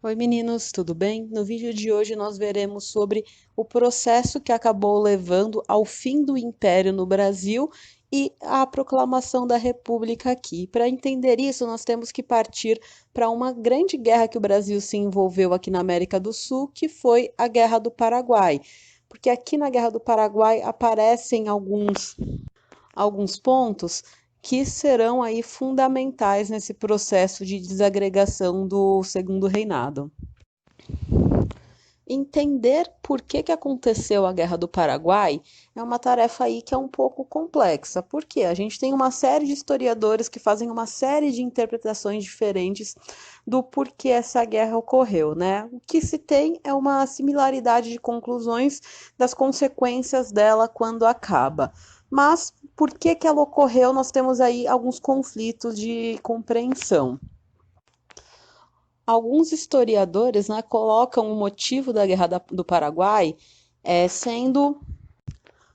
Oi meninos, tudo bem? No vídeo de hoje nós veremos sobre o processo que acabou levando ao fim do Império no Brasil e à proclamação da República aqui. Para entender isso, nós temos que partir para uma grande guerra que o Brasil se envolveu aqui na América do Sul, que foi a Guerra do Paraguai. Porque aqui na Guerra do Paraguai aparecem alguns pontos que serão aí fundamentais nesse processo de desagregação do Segundo Reinado. Entender por que aconteceu a Guerra do Paraguai é uma tarefa aí que é um pouco complexa, porque a gente tem uma série de historiadores que fazem uma série de interpretações diferentes do porquê essa guerra ocorreu, né? O que se tem é uma similaridade de conclusões das consequências dela quando acaba. Mas por que ela ocorreu, nós temos aí alguns conflitos de compreensão. Alguns historiadores, né, colocam o motivo da Guerra do Paraguai sendo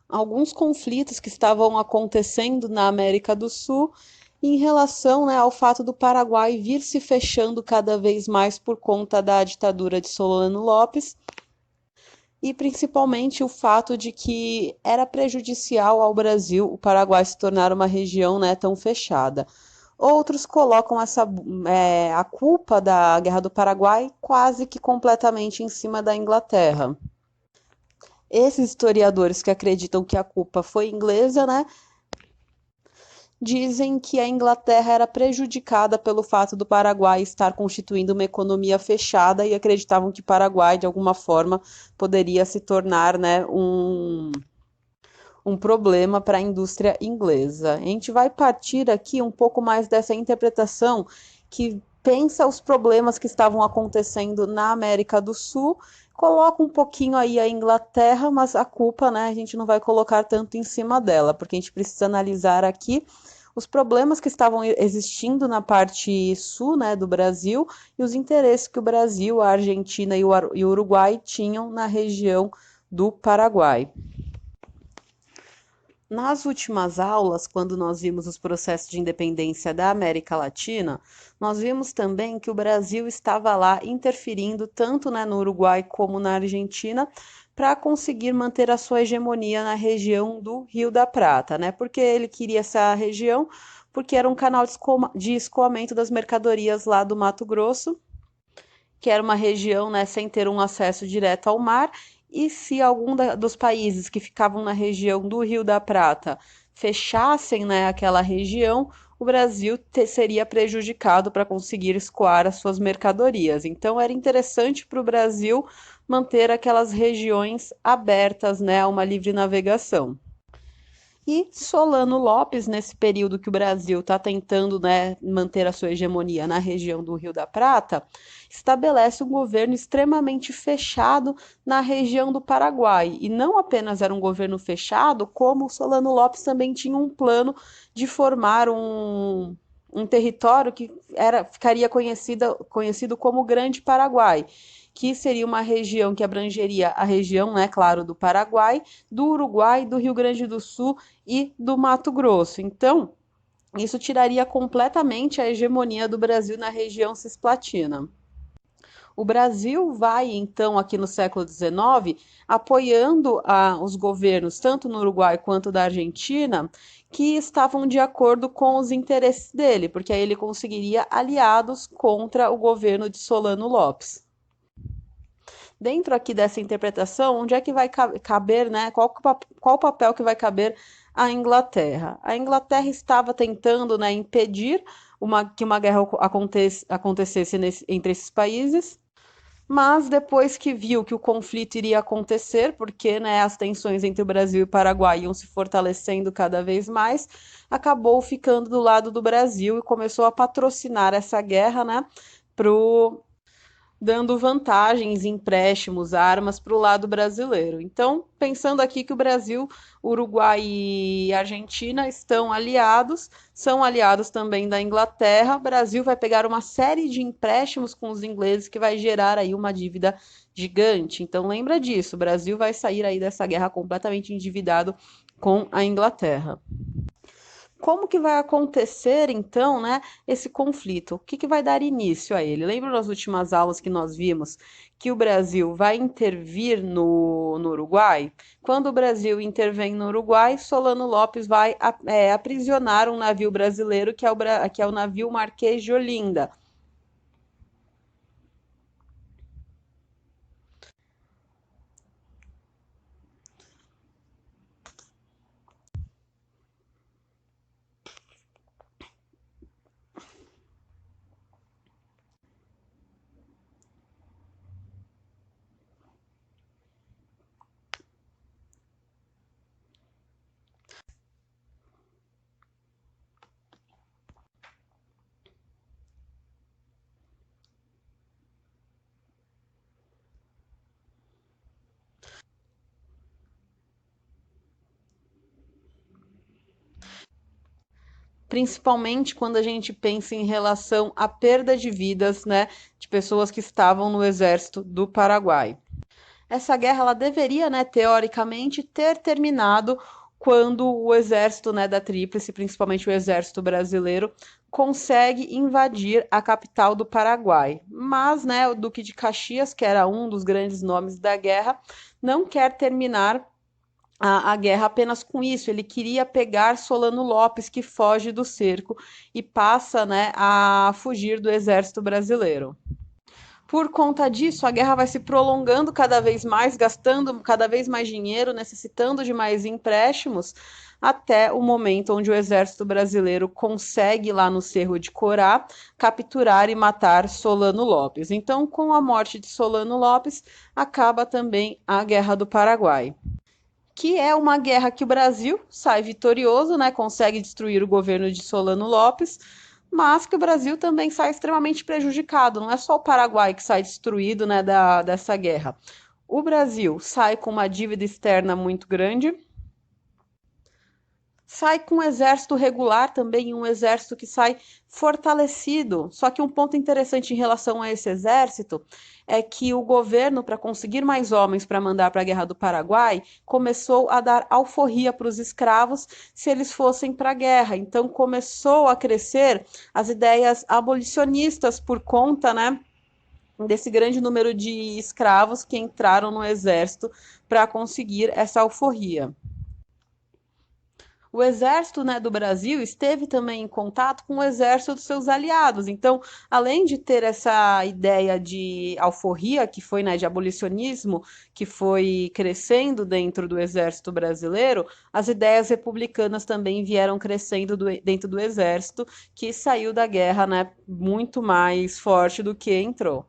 alguns conflitos que estavam acontecendo na América do Sul em relação, né, ao fato do Paraguai vir se fechando cada vez mais por conta da ditadura de Solano Lopes e principalmente o fato de que era prejudicial ao Brasil o Paraguai se tornar uma região, né, tão fechada. Outros colocam a culpa da Guerra do Paraguai quase que completamente em cima da Inglaterra. Esses historiadores que acreditam que a culpa foi inglesa, né, dizem que a Inglaterra era prejudicada pelo fato do Paraguai estar constituindo uma economia fechada e acreditavam que o Paraguai, de alguma forma, poderia se tornar, né, um problema para a indústria inglesa. A gente vai partir aqui um pouco mais dessa interpretação que pensa os problemas que estavam acontecendo na América do Sul, coloca um pouquinho aí a Inglaterra, mas a culpa, né, a gente não vai colocar tanto em cima dela, porque a gente precisa analisar aqui os problemas que estavam existindo na parte sul, né, do Brasil e os interesses que o Brasil, a Argentina e o Uruguai tinham na região do Paraguai. Nas últimas aulas, quando nós vimos os processos de independência da América Latina, nós vimos também que o Brasil estava lá interferindo tanto, né, no Uruguai como na Argentina para conseguir manter a sua hegemonia na região do Rio da Prata, né? Porque ele queria essa região porque era um canal de escoamento das mercadorias lá do Mato Grosso, que era uma região, né, sem ter um acesso direto ao mar, e se algum dos países que ficavam na região do Rio da Prata fechassem, né, aquela região, o Brasil seria prejudicado para conseguir escoar as suas mercadorias. Então era interessante para o Brasil manter aquelas regiões abertas, né, a uma livre navegação. E Solano Lopes, nesse período que o Brasil está tentando, né, manter a sua hegemonia na região do Rio da Prata, estabelece um governo extremamente fechado na região do Paraguai. E não apenas era um governo fechado, como Solano Lopes também tinha um plano de formar um território que ficaria conhecido como Grande Paraguai, que seria uma região que abrangeria a região, né, claro, do Paraguai, do Uruguai, do Rio Grande do Sul e do Mato Grosso. Então, isso tiraria completamente a hegemonia do Brasil na região cisplatina. O Brasil vai, então, aqui no século XIX, apoiando os governos, tanto no Uruguai quanto da Argentina, que estavam de acordo com os interesses dele, porque aí ele conseguiria aliados contra o governo de Solano Lopes. Dentro aqui dessa interpretação, onde é que vai caber, né? Qual o papel que vai caber à Inglaterra? A Inglaterra estava tentando, né, impedir que uma guerra acontecesse entre esses países, mas depois que viu que o conflito iria acontecer, porque, né, as tensões entre o Brasil e o Paraguai iam se fortalecendo cada vez mais, acabou ficando do lado do Brasil e começou a patrocinar essa guerra, né, pro dando vantagens, empréstimos, armas para o lado brasileiro. Então, pensando aqui que o Brasil, Uruguai e Argentina estão aliados, são aliados também da Inglaterra, o Brasil vai pegar uma série de empréstimos com os ingleses que vai gerar aí uma dívida gigante. Então, lembra disso, o Brasil vai sair aí dessa guerra completamente endividado com a Inglaterra. como que vai acontecer, então, né, esse conflito? O que que vai dar início a ele? Lembra nas últimas aulas que nós vimos que o Brasil vai intervir no Uruguai? Quando o Brasil intervém no Uruguai, Solano Lopes vai aprisionar um navio brasileiro que é o navio Marquês de Olinda. Principalmente quando a gente pensa em relação à perda de vidas, né, de pessoas que estavam no exército do Paraguai. Essa guerra ela deveria, né, teoricamente, ter terminado quando o exército, né, da Tríplice, principalmente o exército brasileiro, consegue invadir a capital do Paraguai. Mas, né, o Duque de Caxias, que era um dos grandes nomes da guerra, não quer terminar a guerra apenas com isso. Ele queria pegar Solano Lopes, que foge do cerco e passa, né, a fugir do exército brasileiro. Por conta disso, a guerra vai se prolongando cada vez mais, gastando cada vez mais dinheiro, necessitando de mais empréstimos, até o momento onde o exército brasileiro consegue, lá no Cerro de Corá, capturar e matar Solano Lopes. Então, com a morte de Solano Lopes, acaba também a Guerra do Paraguai, que é uma guerra que o Brasil sai vitorioso, né, consegue destruir o governo de Solano Lopes, mas que o Brasil também sai extremamente prejudicado. Não é só o Paraguai que sai destruído, né, dessa guerra. O Brasil sai com uma dívida externa muito grande, sai com um exército regular também, um exército que sai fortalecido. Só que um ponto interessante em relação a esse exército é que o governo, para conseguir mais homens para mandar para a Guerra do Paraguai, começou a dar alforria para os escravos se eles fossem para a guerra. Então começou a crescer as ideias abolicionistas por conta, né, desse grande número de escravos que entraram no exército para conseguir essa alforria. O exército, né, do Brasil esteve também em contato com o exército dos seus aliados. Então, além de ter essa ideia de alforria, que foi, né, de abolicionismo, que foi crescendo dentro do exército brasileiro, as ideias republicanas também vieram crescendo dentro do exército, que saiu da guerra, né, muito mais forte do que entrou.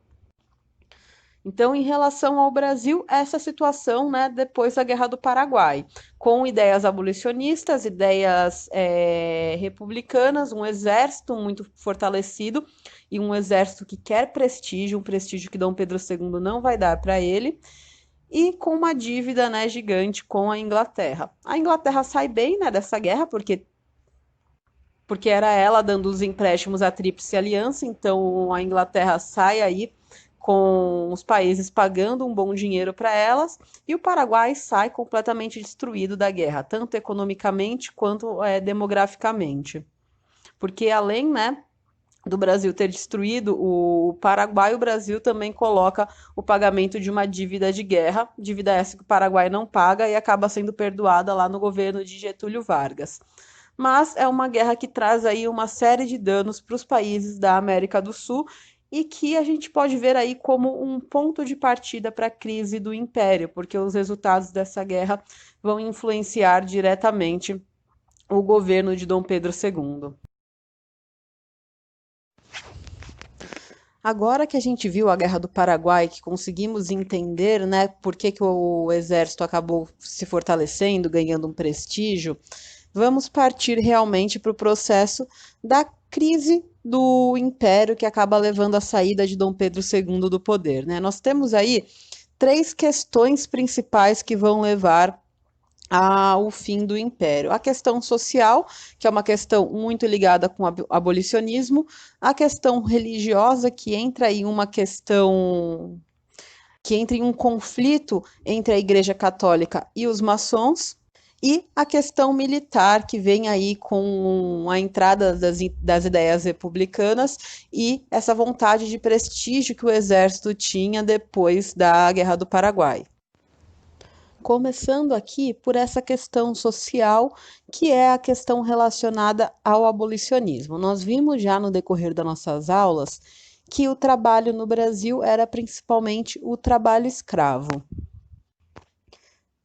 Então, em relação ao Brasil, essa situação, né, depois da Guerra do Paraguai, com ideias abolicionistas, ideias republicanas, um exército muito fortalecido e um exército que quer prestígio, um prestígio que Dom Pedro II não vai dar para ele, e com uma dívida, né, gigante com a Inglaterra. A Inglaterra sai bem, né, dessa guerra, porque era ela dando os empréstimos à Tríplice Aliança, então a Inglaterra sai aí com os países pagando um bom dinheiro para elas, e o Paraguai sai completamente destruído da guerra, tanto economicamente quanto demograficamente. Porque além, né, do Brasil ter destruído o Paraguai, o Brasil também coloca o pagamento de uma dívida de guerra, dívida essa que o Paraguai não paga e acaba sendo perdoada lá no governo de Getúlio Vargas. Mas é uma guerra que traz aí uma série de danos para os países da América do Sul e que a gente pode ver aí como um ponto de partida para a crise do Império, porque os resultados dessa guerra vão influenciar diretamente o governo de Dom Pedro II. Agora que a gente viu a Guerra do Paraguai, que conseguimos entender, né, por que que o exército acabou se fortalecendo, ganhando um prestígio, vamos partir realmente para o processo da crise do império que acaba levando à saída de Dom Pedro II do poder, né? Nós temos aí três questões principais que vão levar ao fim do império. A questão social, que é uma questão muito ligada com o abolicionismo, a questão religiosa, que entra em um conflito entre a Igreja Católica e os maçons, E a questão militar, que vem aí com a entrada das ideias republicanas e essa vontade de prestígio que o exército tinha depois da Guerra do Paraguai. Começando aqui por essa questão social, que é a questão relacionada ao abolicionismo. Nós vimos já no decorrer das nossas aulas que o trabalho no Brasil era principalmente o trabalho escravo.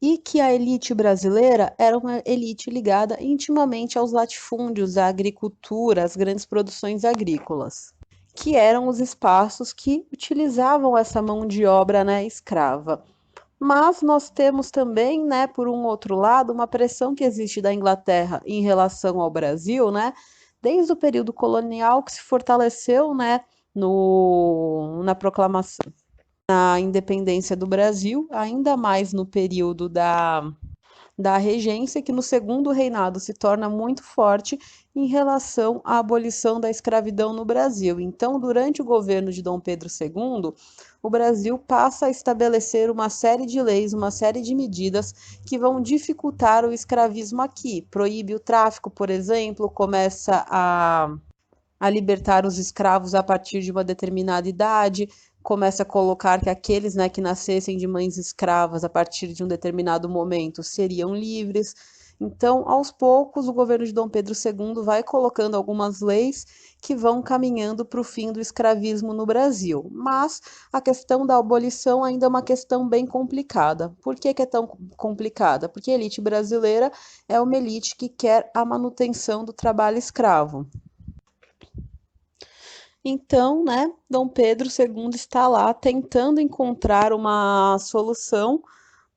E que a elite brasileira era uma elite ligada intimamente aos latifúndios, à agricultura, às grandes produções agrícolas, que eram os espaços que utilizavam essa mão de obra, né, escrava. Mas nós temos também, né, por um outro lado, uma pressão que existe da Inglaterra em relação ao Brasil, né, desde o período colonial que se fortaleceu, né, na proclamação da independência do Brasil, ainda mais no período da regência, que no segundo reinado se torna muito forte em relação à abolição da escravidão no Brasil. Então, durante o governo de Dom Pedro II, o Brasil passa a estabelecer uma série de leis, uma série de medidas que vão dificultar o escravismo aqui. Proíbe o tráfico, por exemplo, começa a libertar os escravos a partir de uma determinada idade, começa a colocar que aqueles, né, que nascessem de mães escravas a partir de um determinado momento seriam livres. Então, aos poucos, o governo de Dom Pedro II vai colocando algumas leis que vão caminhando para o fim do escravismo no Brasil. Mas a questão da abolição ainda é uma questão bem complicada. Por que é tão complicada? Porque a elite brasileira é uma elite que quer a manutenção do trabalho escravo. Então, né, Dom Pedro II está lá tentando encontrar uma solução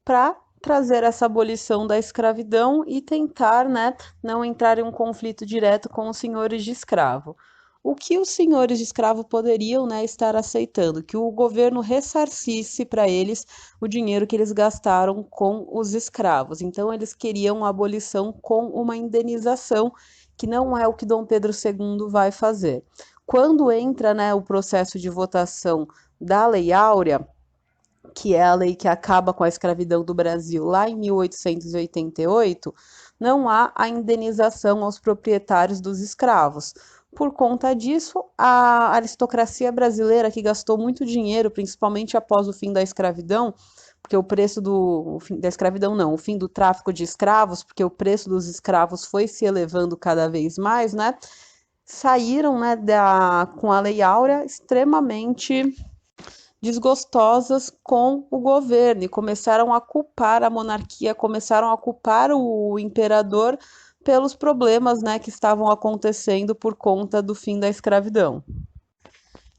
para trazer essa abolição da escravidão e tentar, né, não entrar em um conflito direto com os senhores de escravo. O que os senhores de escravo poderiam, né, estar aceitando? Que o governo ressarcisse para eles o dinheiro que eles gastaram com os escravos. Então, eles queriam a abolição com uma indenização, que não é o que Dom Pedro II vai fazer. Quando entra, né, o processo de votação da Lei Áurea, que é a lei que acaba com a escravidão do Brasil lá em 1888, não há a indenização aos proprietários dos escravos. Por conta disso, a aristocracia brasileira, que gastou muito dinheiro, principalmente após o fim da escravidão, porque o preço o fim da escravidão não, o fim do tráfico de escravos, porque o preço dos escravos foi se elevando cada vez mais, né? Saíram, né, com a Lei Áurea extremamente desgostosas com o governo e começaram a culpar a monarquia, começaram a culpar o imperador pelos problemas, né, que estavam acontecendo por conta do fim da escravidão.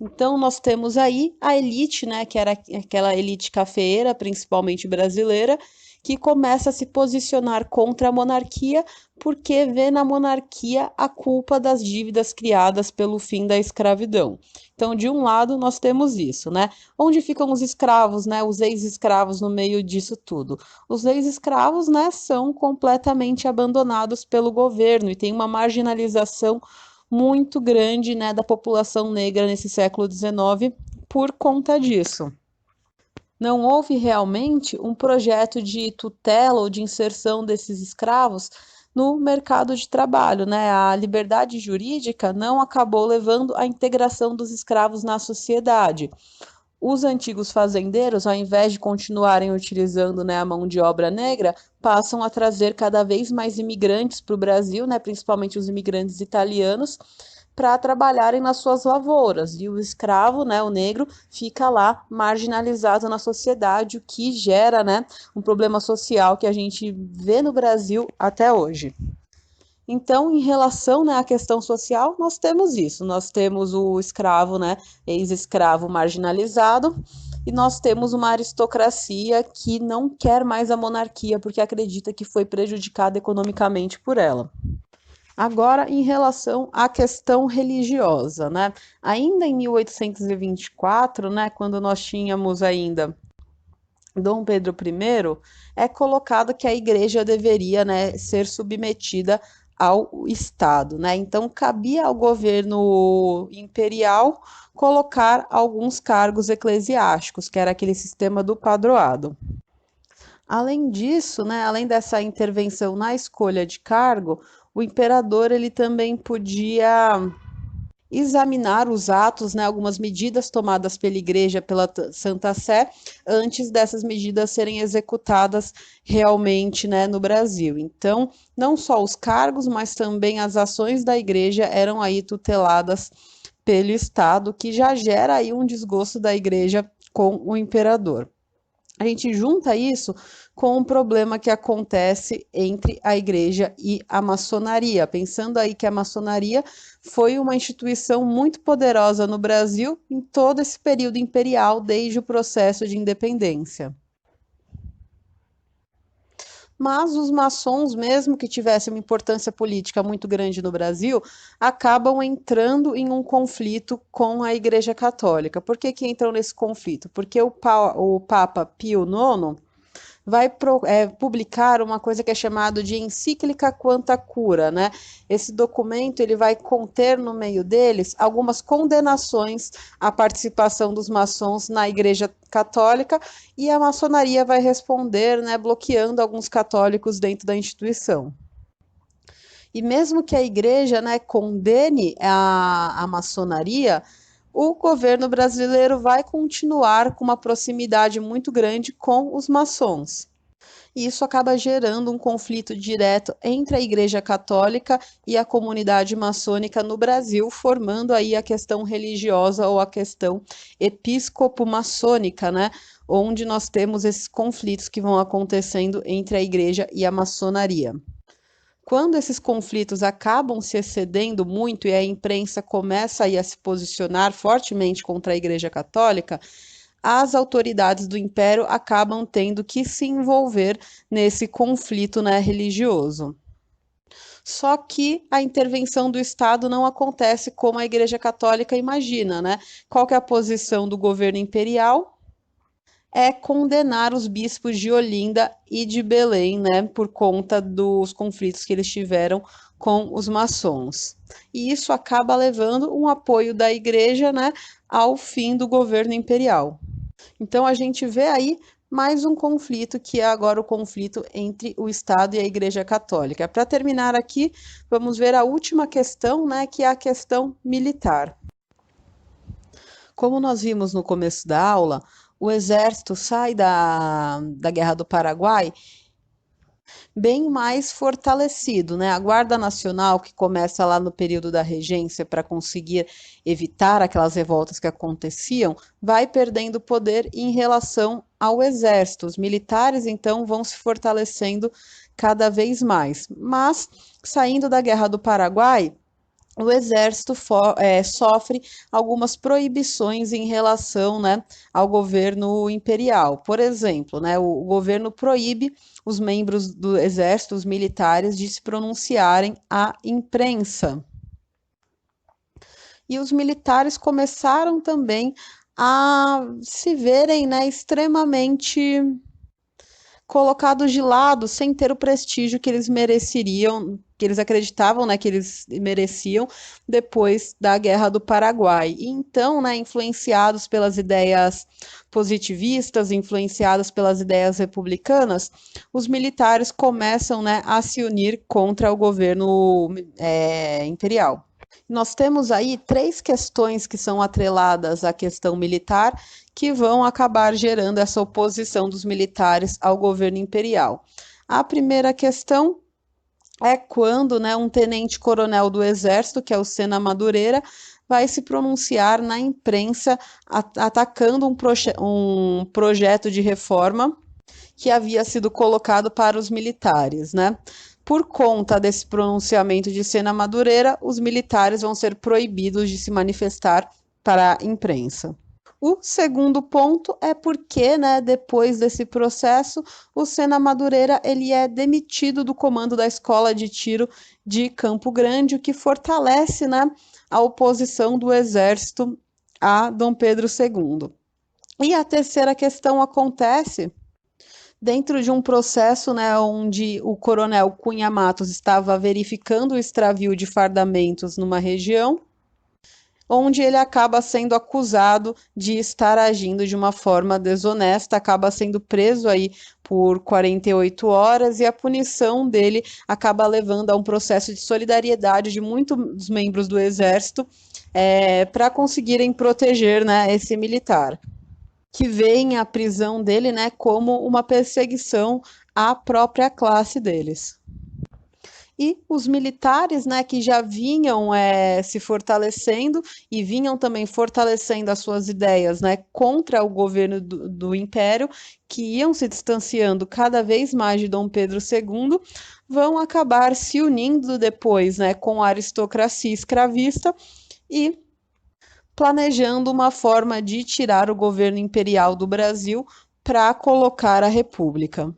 Então, nós temos aí a elite, né, que era aquela elite cafeeira, principalmente brasileira, que começa a se posicionar contra a monarquia porque vê na monarquia a culpa das dívidas criadas pelo fim da escravidão. Então, de um lado, nós temos isso, né? Onde ficam os escravos, né? Os ex-escravos no meio disso tudo. Os ex-escravos, né, são completamente abandonados pelo governo e tem uma marginalização muito grande, né, da população negra nesse século XIX por conta disso. Não houve realmente um projeto de tutela ou de inserção desses escravos no mercado de trabalho, né? A liberdade jurídica não acabou levando à integração dos escravos na sociedade. Os antigos fazendeiros, ao invés de continuarem utilizando, né, a mão de obra negra, passam a trazer cada vez mais imigrantes para o Brasil, né, principalmente os imigrantes italianos, para trabalharem nas suas lavouras. E o escravo, né, o negro, fica lá marginalizado na sociedade, o que gera, né, um problema social que a gente vê no Brasil até hoje. Então, em relação, né, à questão social, nós temos isso. Nós temos o escravo, né, ex-escravo marginalizado, e nós temos uma aristocracia que não quer mais a monarquia porque acredita que foi prejudicada economicamente por ela. Agora, em relação à questão religiosa, né? Ainda em 1824, né, quando nós tínhamos ainda Dom Pedro I, é colocado que a igreja deveria, né, ser submetida ao Estado, né? Então, cabia ao governo imperial colocar alguns cargos eclesiásticos, que era aquele sistema do padroado. Além disso, né, além dessa intervenção na escolha de cargo, o imperador ele também podia examinar os atos, né, algumas medidas tomadas pela Igreja, pela Santa Sé, antes dessas medidas serem executadas realmente, né, no Brasil. Então, não só os cargos, mas também as ações da Igreja eram aí tuteladas pelo Estado, que já gera aí um desgosto da Igreja com o imperador. A gente junta isso com um problema que acontece entre a igreja e a maçonaria, pensando aí que a maçonaria foi uma instituição muito poderosa no Brasil em todo esse período imperial, desde o processo de independência. Mas os maçons, mesmo que tivessem uma importância política muito grande no Brasil, acabam entrando em um conflito com a Igreja Católica. Por que que entram nesse conflito? Porque o Papa Pio IX vai publicar uma coisa que é chamada de encíclica Quanta Cura, né? Esse documento ele vai conter no meio deles algumas condenações à participação dos maçons na Igreja Católica e a maçonaria vai responder, né, bloqueando alguns católicos dentro da instituição. E mesmo que a igreja, né, condene a maçonaria, o governo brasileiro vai continuar com uma proximidade muito grande com os maçons. E isso acaba gerando um conflito direto entre a Igreja Católica e a comunidade maçônica no Brasil, formando aí a questão religiosa ou a questão episcopo-maçônica, né? Onde nós temos esses conflitos que vão acontecendo entre a Igreja e a maçonaria. Quando esses conflitos acabam se excedendo muito e a imprensa começa aí a se posicionar fortemente contra a Igreja Católica, as autoridades do Império acabam tendo que se envolver nesse conflito, né, religioso. Só que a intervenção do Estado não acontece como a Igreja Católica imagina, né? Qual que é a posição do governo imperial? É condenar os bispos de Olinda e de Belém, né, por conta dos conflitos que eles tiveram com os maçons. E isso acaba levando um apoio da igreja, né, ao fim do governo imperial. Então a gente vê aí mais um conflito, que é agora o conflito entre o Estado e a Igreja Católica. Para terminar aqui, vamos ver a última questão, né, que é a questão militar. Como nós vimos no começo da aula, o exército sai da Guerra do Paraguai bem mais fortalecido, né? A Guarda Nacional, que começa lá no período da regência para conseguir evitar aquelas revoltas que aconteciam, vai perdendo poder em relação ao exército. Os militares, então, vão se fortalecendo cada vez mais. Mas, saindo da Guerra do Paraguai, o exército sofre algumas proibições em relação, né, ao governo imperial. Por exemplo, né, o governo proíbe os membros do exército, os militares, de se pronunciarem à imprensa. E os militares começaram também a se verem, né, extremamente colocados de lado sem ter o prestígio que eles mereceriam, que eles acreditavam, né, que eles mereciam depois da Guerra do Paraguai. E então, né, influenciados pelas ideias positivistas, influenciados pelas ideias republicanas, os militares começam, né, a se unir contra o governo imperial. Nós temos aí três questões que são atreladas à questão militar que vão acabar gerando essa oposição dos militares ao governo imperial. A primeira questão é quando, né, um tenente-coronel do Exército, que é o Sena Madureira, vai se pronunciar na imprensa atacando um projeto de reforma que havia sido colocado para os militares, né? Por conta desse pronunciamento de Sena Madureira, os militares vão ser proibidos de se manifestar para a imprensa. O segundo ponto é porque, né, depois desse processo, o Sena Madureira ele é demitido do comando da Escola de Tiro de Campo Grande, o que fortalece, né, a oposição do Exército a Dom Pedro II. E a terceira questão acontece dentro de um processo, né, onde o coronel Cunha Matos estava verificando o extravio de fardamentos numa região, onde ele acaba sendo acusado de estar agindo de uma forma desonesta, acaba sendo preso aí por 48 horas e a punição dele acaba levando a um processo de solidariedade de muitos membros do Exército para conseguirem proteger, né, esse militar, que veem a prisão dele, né, como uma perseguição à própria classe deles. E os militares, né, que já vinham se fortalecendo e vinham também fortalecendo as suas ideias, né, contra o governo do Império, que iam se distanciando cada vez mais de Dom Pedro II, vão acabar se unindo depois, né, com a aristocracia escravista e planejando uma forma de tirar o governo imperial do Brasil para colocar a República.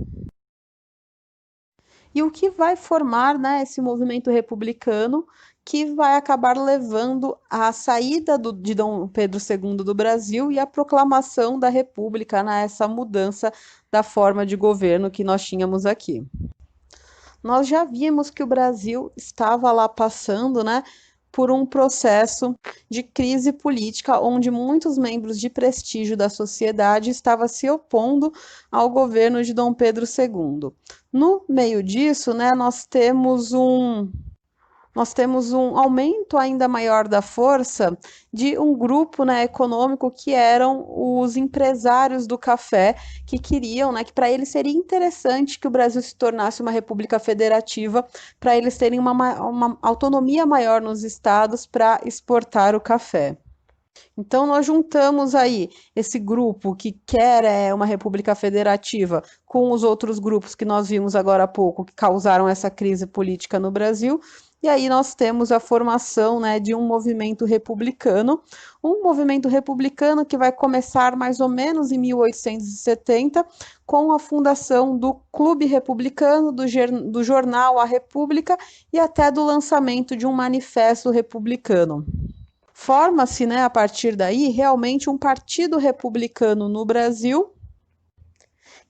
E o que vai formar, né, esse movimento republicano que vai acabar levando à saída de Dom Pedro II do Brasil e à proclamação da República, né, essa mudança da forma de governo que nós tínhamos aqui. Nós já vimos que o Brasil estava lá passando, né, por um processo de crise política, onde muitos membros de prestígio da sociedade estavam se opondo ao governo de Dom Pedro II. No meio disso, né, nós temos um aumento ainda maior da força de um grupo, né, econômico que eram os empresários do café, que queriam, né, que para eles seria interessante que o Brasil se tornasse uma república federativa, para eles terem uma autonomia maior nos estados para exportar o café. Então, nós juntamos aí esse grupo que quer uma república federativa com os outros grupos que nós vimos agora há pouco, que causaram essa crise política no Brasil, e aí nós temos a formação, né, de um movimento republicano que vai começar mais ou menos em 1870, com a fundação do Clube Republicano, do jornal A República e até do lançamento de um manifesto republicano. Forma-se, né, a partir daí, realmente um partido republicano no Brasil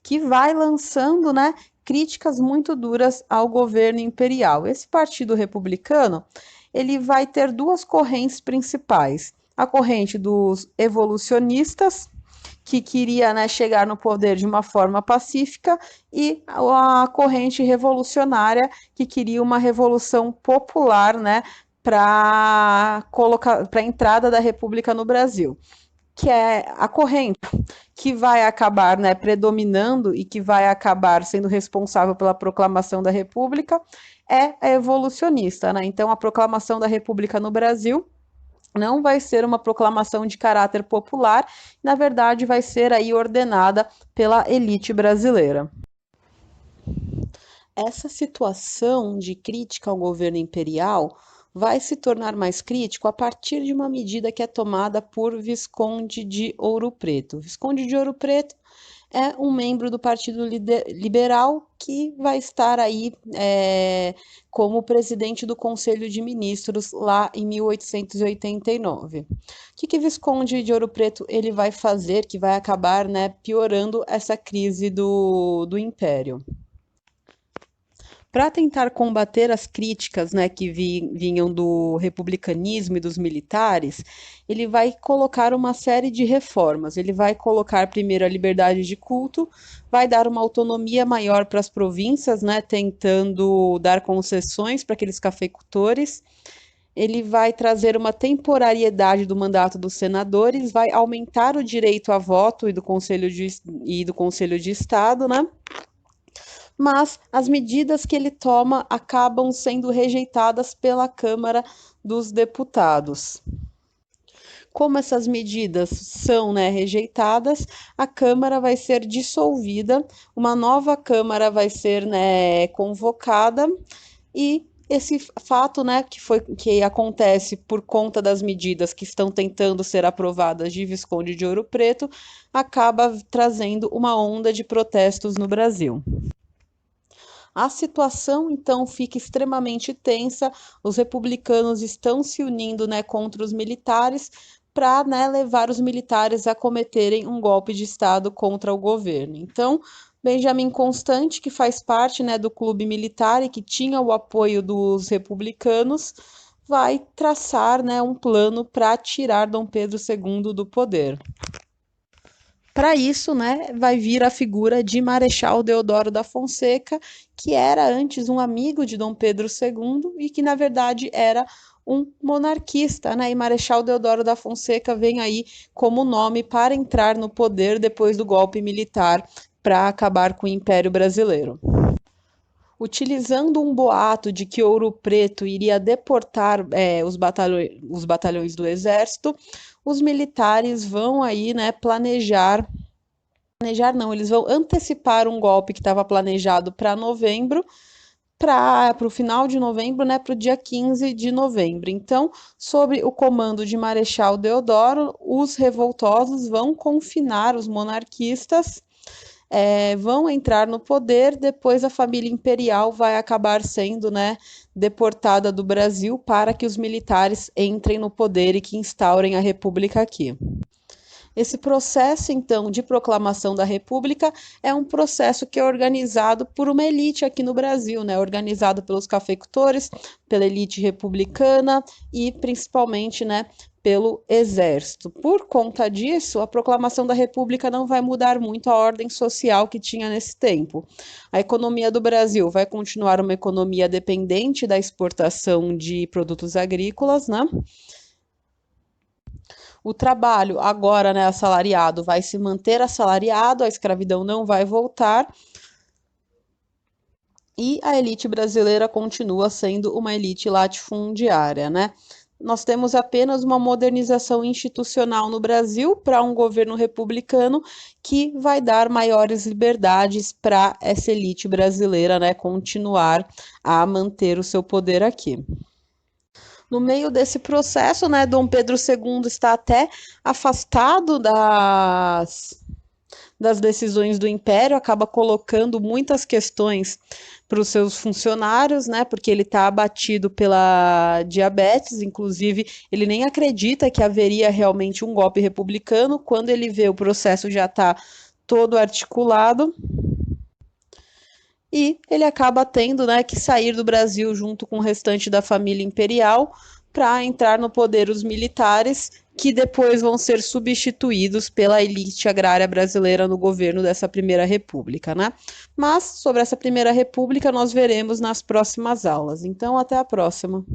que vai lançando, né, críticas muito duras ao governo imperial. Esse partido republicano, ele vai ter duas correntes principais. A corrente dos evolucionistas, que queria, né, chegar no poder de uma forma pacífica, e a corrente revolucionária, que queria uma revolução popular, né, para a entrada da República no Brasil, que é a corrente que vai acabar, né, predominando e que vai acabar sendo responsável pela proclamação da República, é a evolucionista, né? Então, a proclamação da República no Brasil não vai ser uma proclamação de caráter popular, na verdade vai ser aí ordenada pela elite brasileira. Essa situação de crítica ao governo imperial vai se tornar mais crítico a partir de uma medida que é tomada por Visconde de Ouro Preto. Visconde de Ouro Preto é um membro do Partido Liberal que vai estar aí como presidente do Conselho de Ministros lá em 1889. O que Visconde de Ouro Preto ele vai fazer que vai acabar, né, piorando essa crise do Império? Para tentar combater as críticas, né, que vinham do republicanismo e dos militares, ele vai colocar uma série de reformas. Ele vai colocar primeiro a liberdade de culto, vai dar uma autonomia maior para as províncias, né, tentando dar concessões para aqueles cafeicultores. Ele vai trazer uma temporariedade do mandato dos senadores, vai aumentar o direito a voto e do Conselho de Estado, né? Mas as medidas que ele toma acabam sendo rejeitadas pela Câmara dos Deputados. Como essas medidas são, né, rejeitadas, a Câmara vai ser dissolvida, uma nova Câmara vai ser, né, convocada e esse fato, né, que acontece por conta das medidas que estão tentando ser aprovadas de Visconde de Ouro Preto, acaba trazendo uma onda de protestos no Brasil. A situação, então, fica extremamente tensa, os republicanos estão se unindo, né, contra os militares para, né, levar os militares a cometerem um golpe de Estado contra o governo. Então, Benjamin Constant, que faz parte, né, do clube militar e que tinha o apoio dos republicanos, vai traçar, né, um plano para tirar Dom Pedro II do poder. Para isso, né, vai vir a figura de Marechal Deodoro da Fonseca, que era antes um amigo de Dom Pedro II e que, na verdade, era um monarquista, né? E Marechal Deodoro da Fonseca vem aí como nome para entrar no poder depois do golpe militar para acabar com o Império Brasileiro. Utilizando um boato de que Ouro Preto iria deportar os batalhões do exército, os militares vão aí, né, planejar não, eles vão antecipar um golpe que estava planejado para novembro, para o final de novembro, né, para o dia 15 de novembro. Então, sob o comando de Marechal Deodoro, os revoltosos vão confinar os monarquistas, vão entrar no poder, depois a família imperial vai acabar sendo, né, deportada do Brasil para que os militares entrem no poder e que instaurem a república aqui. Esse processo, então, de proclamação da República é um processo que é organizado por uma elite aqui no Brasil, né? Organizado pelos cafeicultores, pela elite republicana e principalmente, né, pelo exército. Por conta disso, a proclamação da República não vai mudar muito a ordem social que tinha nesse tempo. A economia do Brasil vai continuar uma economia dependente da exportação de produtos agrícolas, né? O trabalho agora, né, assalariado, vai se manter assalariado, a escravidão não vai voltar e a elite brasileira continua sendo uma elite latifundiária, né? Nós temos apenas uma modernização institucional no Brasil para um governo republicano que vai dar maiores liberdades para essa elite brasileira, né, continuar a manter o seu poder aqui. No meio desse processo, né, Dom Pedro II está até afastado das decisões do Império, acaba colocando muitas questões para os seus funcionários, né, porque ele está abatido pela diabetes, inclusive ele nem acredita que haveria realmente um golpe republicano, quando ele vê o processo já está todo articulado, e ele acaba tendo, né, que sair do Brasil junto com o restante da família imperial para entrar no poder os militares, que depois vão ser substituídos pela elite agrária brasileira no governo dessa Primeira República, né? Mas sobre essa Primeira República nós veremos nas próximas aulas. Então, até a próxima.